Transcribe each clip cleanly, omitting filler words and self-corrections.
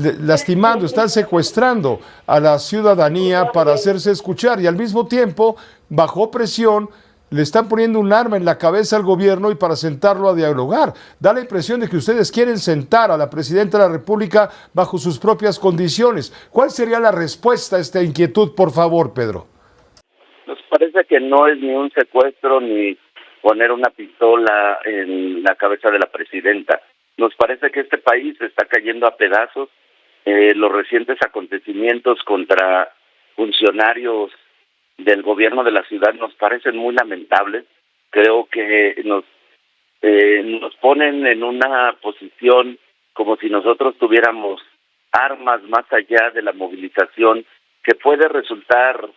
lastimando, están secuestrando a la ciudadanía para hacerse escuchar y al mismo tiempo, bajo presión, le están poniendo un arma en la cabeza al gobierno y para sentarlo a dialogar. Da la impresión de que ustedes quieren sentar a la presidenta de la República bajo sus propias condiciones. ¿Cuál sería la respuesta a esta inquietud, por favor, Pedro? Nos parece que no es ni un secuestro ni poner una pistola en la cabeza de la presidenta. Nos parece que este país está cayendo a pedazos. Los recientes acontecimientos contra funcionarios del gobierno de la ciudad nos parecen muy lamentables. Creo que nos ponen en una posición como si nosotros tuviéramos armas más allá de la movilización que puede resultar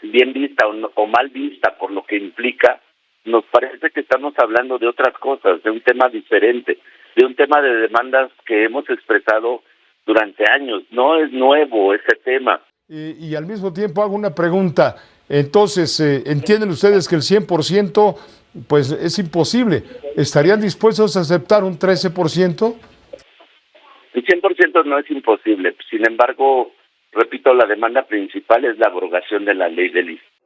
bien vista o mal vista por lo que implica. Nos parece que estamos hablando de otras cosas, de un tema diferente, de un tema de demandas que hemos expresado durante años. No es nuevo ese tema. Y al mismo tiempo hago una pregunta. Entonces, ¿entienden ustedes que el 100% pues es imposible? ¿Estarían dispuestos a aceptar un 13%? El 100% no es imposible. Sin embargo, repito, la demanda principal es la abrogación de la ley del ISSSTE.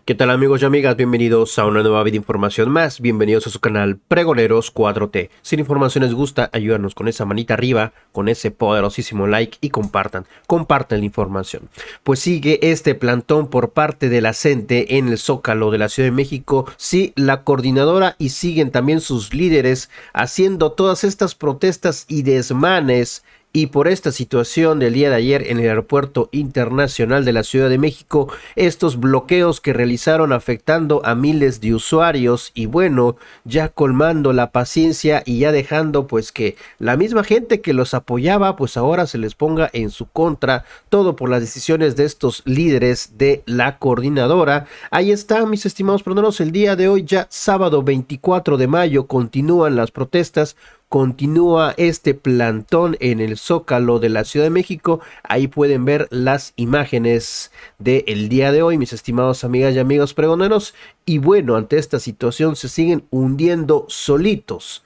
¿Qué tal amigos y amigas? Bienvenidos a una nueva información más. Bienvenidos a su canal Pregoneros 4T. Si la información les gusta, ayúdanos con esa manita arriba, con ese poderosísimo like y compartan la información. Pues sigue este plantón por parte de la CENTE en el Zócalo de la Ciudad de México. Sí, la coordinadora y siguen también sus líderes haciendo todas estas protestas y desmanes. Y por esta situación del día de ayer en el Aeropuerto Internacional de la Ciudad de México, estos bloqueos que realizaron afectando a miles de usuarios y bueno, ya colmando la paciencia y ya dejando pues que la misma gente que los apoyaba pues ahora se les ponga en su contra, todo por las decisiones de estos líderes de la coordinadora. Ahí está, mis estimados prononos, el día de hoy ya sábado 24 de mayo continúan las protestas. Continúa este plantón en el Zócalo de la Ciudad de México. Ahí pueden ver las imágenes del día de hoy, mis estimados amigas y amigos pregoneros. Y bueno, ante esta situación se siguen hundiendo solitos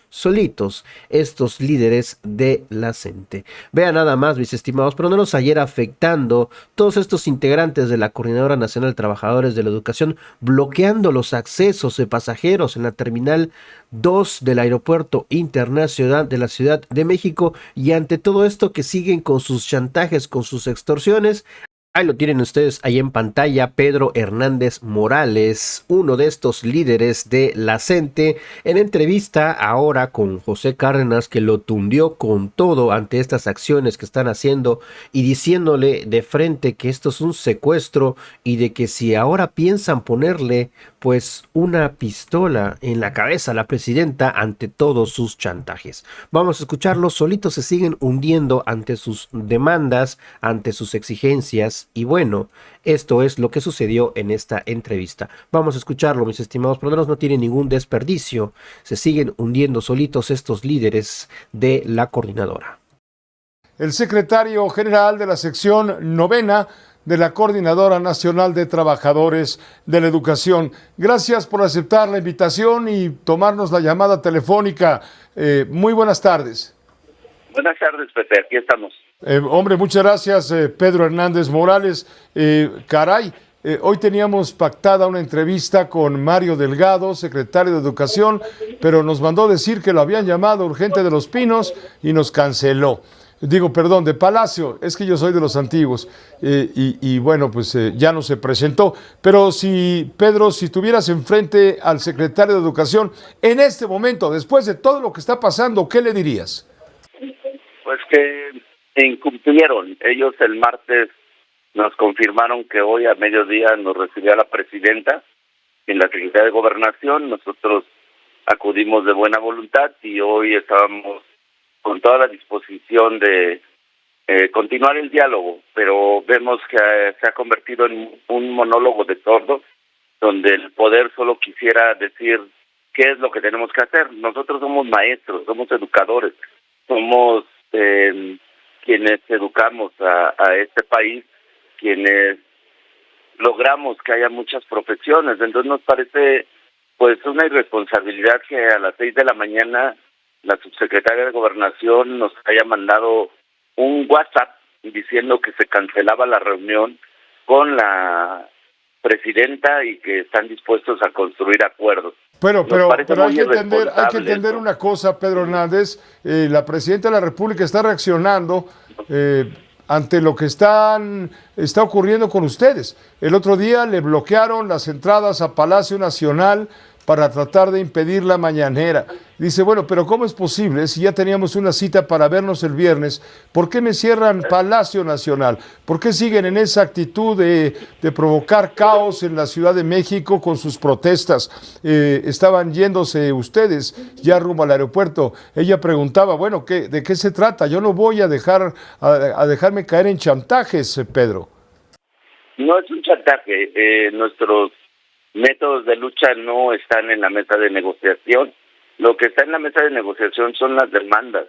estos líderes de la CENTE. Vean nada más, mis estimados pregoneros, ayer afectando todos estos integrantes de la Coordinadora Nacional de Trabajadores de la Educación, bloqueando los accesos de pasajeros en la terminal 2 del Aeropuerto Internacional de la Ciudad de México. Y ante todo esto que siguen con sus chantajes, con sus extorsiones, ahí lo tienen ustedes ahí en pantalla, Pedro Hernández Morales, uno de estos líderes de la CENTE, en entrevista ahora con José Cárdenas, que lo tundió con todo ante estas acciones que están haciendo y diciéndole de frente que esto es un secuestro y de que si ahora piensan ponerle pues una pistola en la cabeza a la presidenta ante todos sus chantajes. Vamos a escucharlos, solitos se siguen hundiendo ante sus demandas, ante sus exigencias. Y bueno, esto es lo que sucedió en esta entrevista. Vamos a escucharlo, mis estimados proneros, no tiene ningún desperdicio. Se siguen hundiendo solitos estos líderes de la coordinadora. El secretario general de la sección novena de la Coordinadora Nacional de Trabajadores de la Educación. Gracias por aceptar la invitación y tomarnos la llamada telefónica. Muy buenas tardes. Buenas tardes, Pepe, aquí estamos. Hombre, muchas gracias, Pedro Hernández Morales. Hoy teníamos pactada una entrevista con Mario Delgado, secretario de Educación, pero nos mandó decir que lo habían llamado urgente de Los Pinos y nos canceló. Digo, perdón, de Palacio, es que yo soy de los antiguos, bueno, pues ya no se presentó. Pero Pedro, si tuvieras enfrente al secretario de Educación, en este momento, después de todo lo que está pasando, ¿qué le dirías? Pues que incumplieron. Ellos el martes nos confirmaron que hoy a mediodía nos recibía la presidenta en la Secretaría de Gobernación. Nosotros acudimos de buena voluntad y hoy estábamos con toda la disposición de continuar el diálogo, pero vemos que se ha convertido en un monólogo de sordos, donde el poder solo quisiera decir qué es lo que tenemos que hacer. Nosotros somos maestros, somos educadores, somos quienes educamos a este país, quienes logramos que haya muchas profesiones. Entonces nos parece pues una irresponsabilidad que a las 6 de la mañana la subsecretaria de Gobernación nos haya mandado un WhatsApp diciendo que se cancelaba la reunión con la presidenta y que están dispuestos a construir acuerdos. Pero hay irresponsable que entender eso. una cosa, Pedro Hernández. La presidenta de la República está reaccionando ante lo que está ocurriendo con ustedes. El otro día le bloquearon las entradas a Palacio Nacional para tratar de impedir la mañanera. Dice, bueno, pero ¿cómo es posible si ya teníamos una cita para vernos el viernes? ¿Por qué me cierran Palacio Nacional? ¿Por qué siguen en esa actitud de provocar caos en la Ciudad de México con sus protestas? Estaban yéndose ustedes ya rumbo al aeropuerto. Ella preguntaba, bueno, ¿de qué se trata? Yo no voy a dejarme caer en chantajes, Pedro. No es un chantaje. Nuestros métodos de lucha no están en la mesa de negociación. Lo que está en la mesa de negociación son las demandas.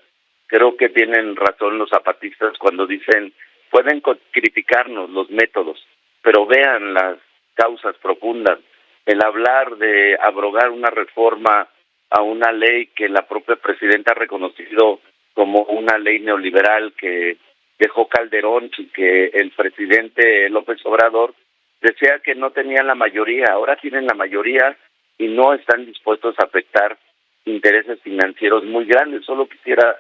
Creo que tienen razón los zapatistas cuando dicen, pueden criticarnos los métodos, pero vean las causas profundas. El hablar de abrogar una reforma a una ley que la propia presidenta ha reconocido como una ley neoliberal que dejó Calderón y que el presidente López Obrador decía que no tenían la mayoría, ahora tienen la mayoría y no están dispuestos a afectar intereses financieros muy grandes. Solo quisiera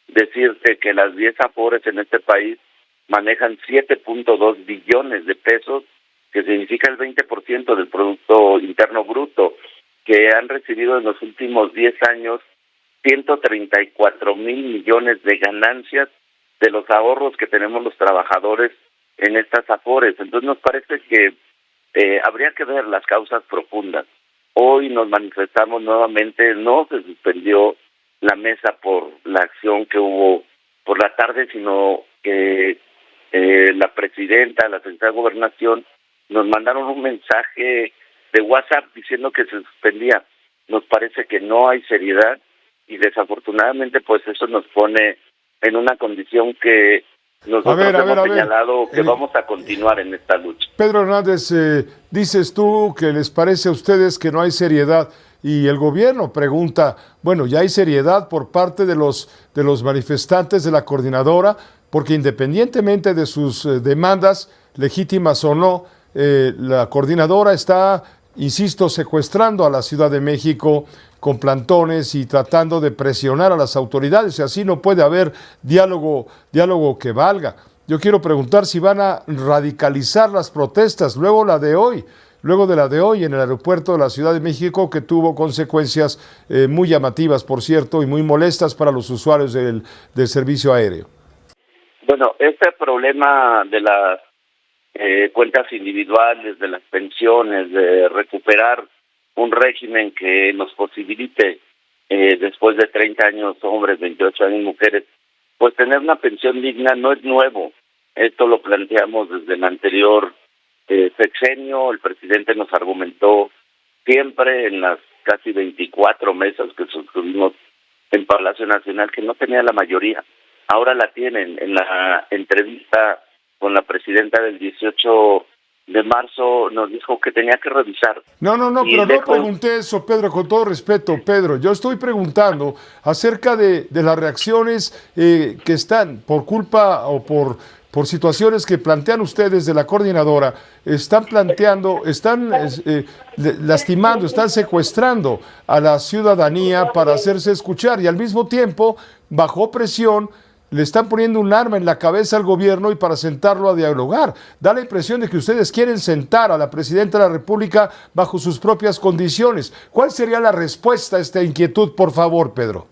decirte que las 10 afores en este país manejan 7.2 billones de pesos, que significa el 20% del Producto Interno Bruto, que han recibido en los últimos 10 años 134 mil millones de ganancias de los ahorros que tenemos los trabajadores en estas afores. Entonces nos parece que habría que ver las causas profundas. Hoy nos manifestamos nuevamente, no se suspendió la mesa por la acción que hubo por la tarde, sino que la presidenta, la secretaria de Gobernación, nos mandaron un mensaje de WhatsApp diciendo que se suspendía. Nos parece que no hay seriedad y desafortunadamente pues eso nos pone en una condición que nosotros hemos señalado que vamos a continuar en esta lucha. Pedro Hernández, dices tú que les parece a ustedes que no hay seriedad y el gobierno pregunta, bueno, ya hay seriedad por parte de los manifestantes de la coordinadora, porque independientemente de sus demandas, legítimas o no, la coordinadora está, insisto, secuestrando a la Ciudad de México con plantones y tratando de presionar a las autoridades, y así no puede haber diálogo que valga. Yo quiero preguntar si van a radicalizar las protestas luego de la de hoy en el aeropuerto de la Ciudad de México, que tuvo consecuencias muy llamativas, por cierto, y muy molestas para los usuarios del servicio aéreo. Bueno, este problema de las cuentas individuales, de las pensiones, de recuperar un régimen que nos posibilite, después de 30 años hombres, 28 años mujeres, pues tener una pensión digna no es nuevo. Esto lo planteamos desde el anterior sexenio. El presidente nos argumentó siempre en las casi 24 mesas que sostuvimos en Palacio Nacional que no tenía la mayoría. Ahora la tienen. En la entrevista con la presidenta del 18 de marzo nos dijo que tenía que revisar. No, pero no pregunté eso, Pedro, con todo respeto, Pedro. Yo estoy preguntando acerca de las reacciones que están por culpa o por situaciones que plantean ustedes de la coordinadora, están lastimando, están secuestrando a la ciudadanía para hacerse escuchar y al mismo tiempo, bajo presión, le están poniendo un arma en la cabeza al gobierno y para sentarlo a dialogar. Da la impresión de que ustedes quieren sentar a la presidenta de la República bajo sus propias condiciones. ¿Cuál sería la respuesta a esta inquietud, por favor, Pedro?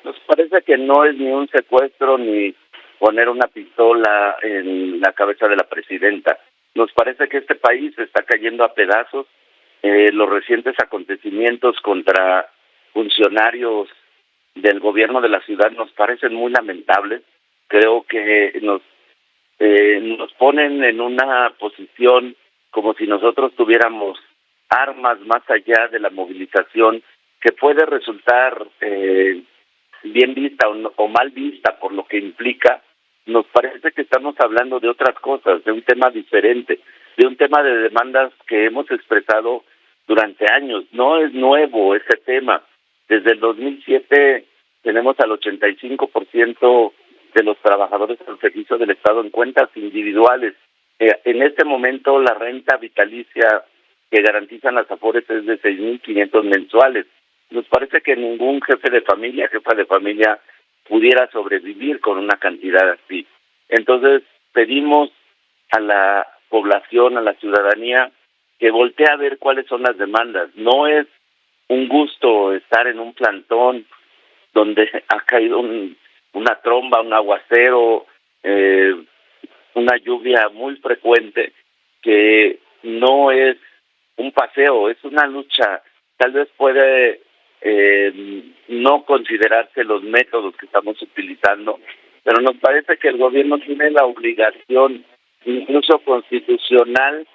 Nos parece que no es ni un secuestro ni poner una pistola en la cabeza de la presidenta. Nos parece que este país está cayendo a pedazos. Los recientes acontecimientos contra funcionarios del gobierno de la ciudad nos parecen muy lamentables. Creo que nos ponen en una posición como si nosotros tuviéramos armas más allá de la movilización, que puede resultar bien vista o mal vista por lo que implica. Nos parece que estamos hablando de otras cosas, de un tema diferente, de un tema de demandas que hemos expresado durante años. No es nuevo este tema. Desde el 2007 tenemos al 85% de los trabajadores al servicio del Estado en cuentas individuales. En este momento la renta vitalicia que garantizan las AFORES es de 6,500 mensuales. Nos parece que ningún jefa de familia pudiera sobrevivir con una cantidad así. Entonces pedimos a la población, a la ciudadanía, que voltee a ver cuáles son las demandas. No es un gusto estar en un plantón donde ha caído una tromba, un aguacero, una lluvia muy frecuente, que no es un paseo, es una lucha. Tal vez puede no considerarse los métodos que estamos utilizando, pero nos parece que el gobierno tiene la obligación, incluso constitucional,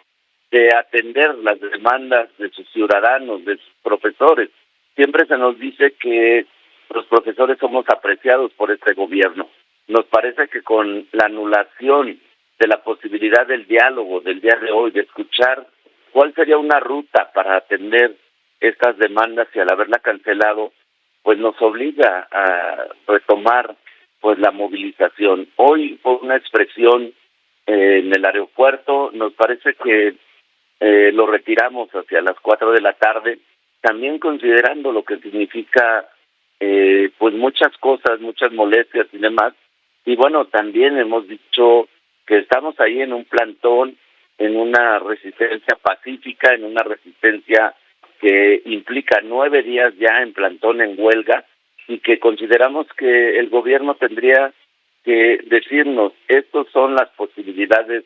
de atender las demandas de sus ciudadanos, de sus profesores. Siempre se nos dice que los profesores somos apreciados por este gobierno. Nos parece que con la anulación de la posibilidad del diálogo del día de hoy, de escuchar cuál sería una ruta para atender estas demandas, y al haberla cancelado, pues nos obliga a retomar pues la movilización. Hoy fue una expresión en el aeropuerto, nos parece que lo retiramos hacia las 4 de la tarde, también considerando lo que significa pues muchas cosas, muchas molestias y demás. Y bueno, también hemos dicho que estamos ahí en un plantón, en una resistencia pacífica, en una resistencia que implica 9 días ya en plantón, en huelga, y que consideramos que el gobierno tendría que decirnos, estas son las posibilidades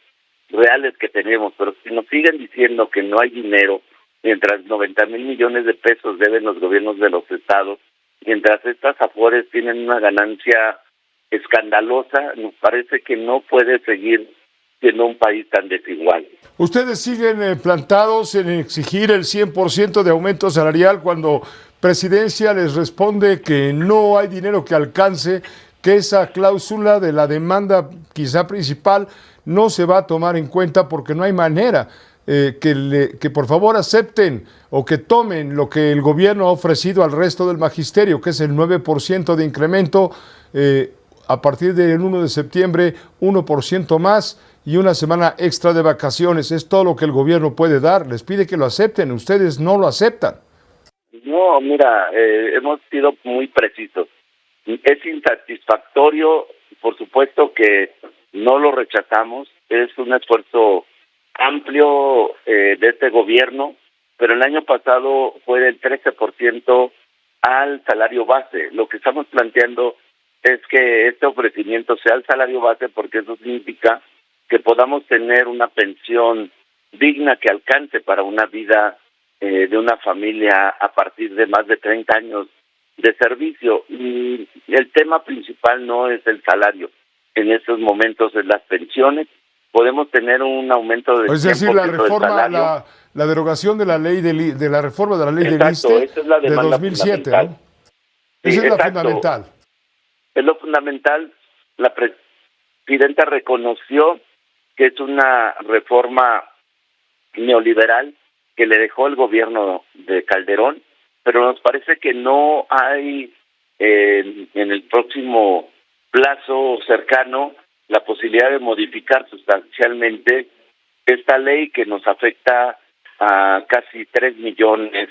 reales que tenemos, pero si nos siguen diciendo que no hay dinero, mientras 90,000 millones de pesos deben los gobiernos de los estados, mientras estas AFORES tienen una ganancia escandalosa, nos parece que no puede seguir siendo un país tan desigual. ¿Ustedes siguen plantados en exigir el 100% de aumento salarial cuando Presidencia les responde que no hay dinero que alcance, que esa cláusula de la demanda quizá principal no se va a tomar en cuenta porque no hay manera? Que por favor acepten o que tomen lo que el gobierno ha ofrecido al resto del magisterio, que es el 9% de incremento, a partir del 1 de septiembre, 1% más y una semana extra de vacaciones. Es todo lo que el gobierno puede dar. Les pide que lo acepten. Ustedes no lo aceptan. No, mira, hemos sido muy precisos. Es insatisfactorio, por supuesto que no lo rechazamos. Es un esfuerzo amplio de este gobierno, pero el año pasado fue del 13% al salario base. Lo que estamos planteando es que este ofrecimiento sea el salario base, porque eso significa que podamos tener una pensión digna que alcance para una vida de una familia a partir de más de 30 años de servicio. Y el tema principal no es el salario, en estos momentos es las pensiones. Podemos tener un aumento del 100% es decir, la reforma, del salario. La derogación de la ley de la reforma de la ley Exacto, del ISSSTE esa es la de demanda 2007, fundamental. ¿no? Sí, Esa es exacto. la fundamental. Es lo fundamental. La presidenta reconoció que es una reforma neoliberal que le dejó el gobierno de Calderón, pero nos parece que no hay en el próximo plazo cercano la posibilidad de modificar sustancialmente esta ley que nos afecta a casi 3 millones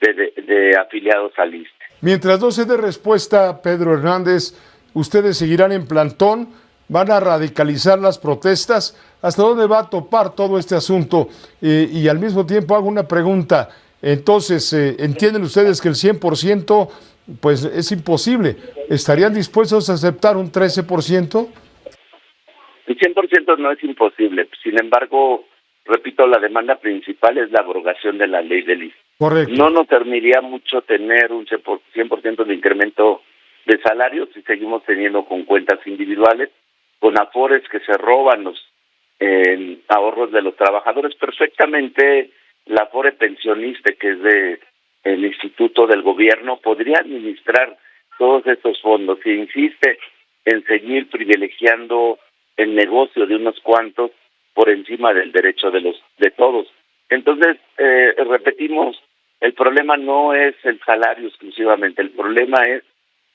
de afiliados al ISSSTE. Mientras no se dé respuesta, Pedro Hernández, ¿ustedes seguirán en plantón? ¿Van a radicalizar las protestas? ¿Hasta dónde va a topar todo este asunto? Y al mismo tiempo hago una pregunta. Entonces, ¿entienden ustedes que el 100% pues es imposible? ¿Estarían dispuestos a aceptar un 13%? El 100% no es imposible. Sin embargo, repito, la demanda principal es la abrogación de la ley del ISSSTE. Correcto. No nos serviría mucho tener un 100% de incremento de salarios si seguimos teniendo con cuentas individuales, con afores que se roban los ahorros de los trabajadores. Perfectamente la afore pensionista, que es de el instituto del gobierno, podría administrar todos estos fondos. Si insiste en seguir privilegiando el negocio de unos cuantos por encima del derecho de todos. Entonces, repetimos, el problema no es el salario exclusivamente, el problema es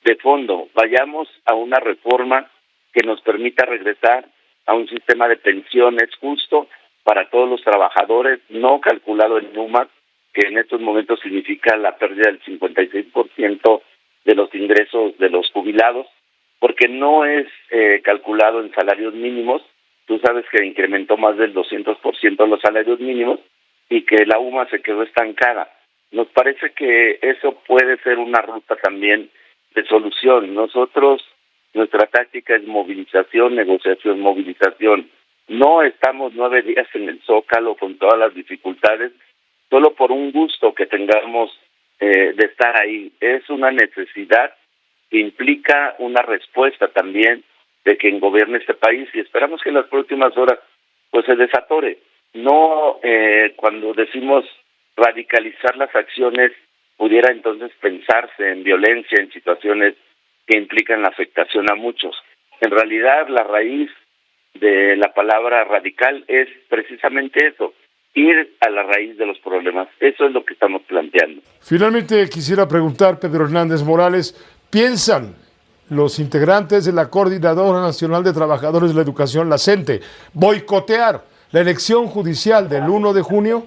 de fondo. Vayamos a una reforma que nos permita regresar a un sistema de pensiones justo para todos los trabajadores, no calculado en NUMAS, que en estos momentos significa la pérdida del 56% de los ingresos de los jubilados, porque no es calculado en salarios mínimos. Tú sabes que incrementó más del 200% los salarios mínimos y que la UMA se quedó estancada. Nos parece que eso puede ser una ruta también de solución. Nosotros, nuestra táctica es movilización, negociación, movilización. No estamos 9 días en el Zócalo con todas las dificultades, solo por un gusto que tengamos de estar ahí. Es una necesidad que implica una respuesta también de quien gobierne este país, y esperamos que en las próximas horas pues se desatore. No cuando decimos radicalizar las acciones pudiera entonces pensarse en violencia, en situaciones que implican la afectación a muchos. En realidad la raíz de la palabra radical es precisamente eso, ir a la raíz de los problemas. Eso es lo que estamos planteando. Finalmente quisiera preguntar, Pedro Hernández Morales, ¿piensan los integrantes de la Coordinadora Nacional de Trabajadores de la Educación, la CENTE, boicotear la elección judicial del 1 de junio?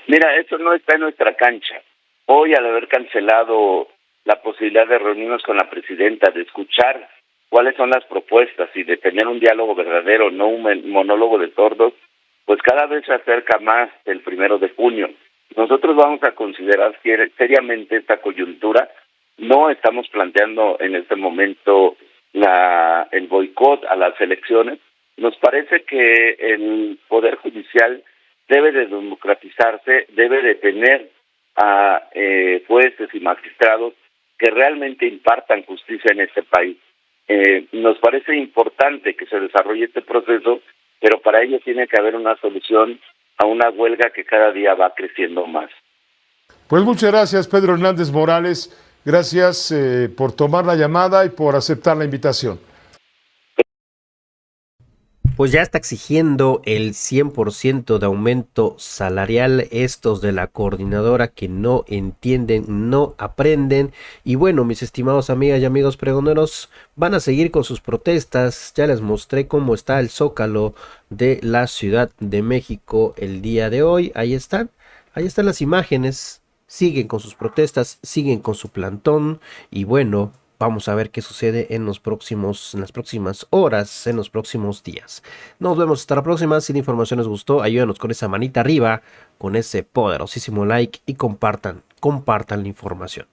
Mira, eso no está en nuestra cancha. Hoy, al haber cancelado la posibilidad de reunirnos con la presidenta, de escuchar cuáles son las propuestas y de tener un diálogo verdadero, no un monólogo de sordos, pues cada vez se acerca más el 1 de junio. Nosotros vamos a considerar seriamente esta coyuntura. No estamos planteando en este momento el boicot a las elecciones. Nos parece que el Poder Judicial debe de democratizarse, debe de tener a jueces y magistrados que realmente impartan justicia en este país. Nos parece importante que se desarrolle este proceso, pero para ello tiene que haber una solución a una huelga que cada día va creciendo más. Pues muchas gracias, Pedro Hernández Morales. Gracias por tomar la llamada y por aceptar la invitación. Pues ya está exigiendo el 100% de aumento salarial estos de la coordinadora que no entienden, no aprenden. Y bueno, mis estimados amigas y amigos pregoneros, van a seguir con sus protestas. Ya les mostré cómo está el Zócalo de la Ciudad de México el día de hoy. Ahí están las imágenes. Siguen con sus protestas, siguen con su plantón y bueno, vamos a ver qué sucede en las próximas horas, en los próximos días. Nos vemos hasta la próxima. Si la información les gustó, ayúdanos con esa manita arriba, con ese poderosísimo like y compartan la información.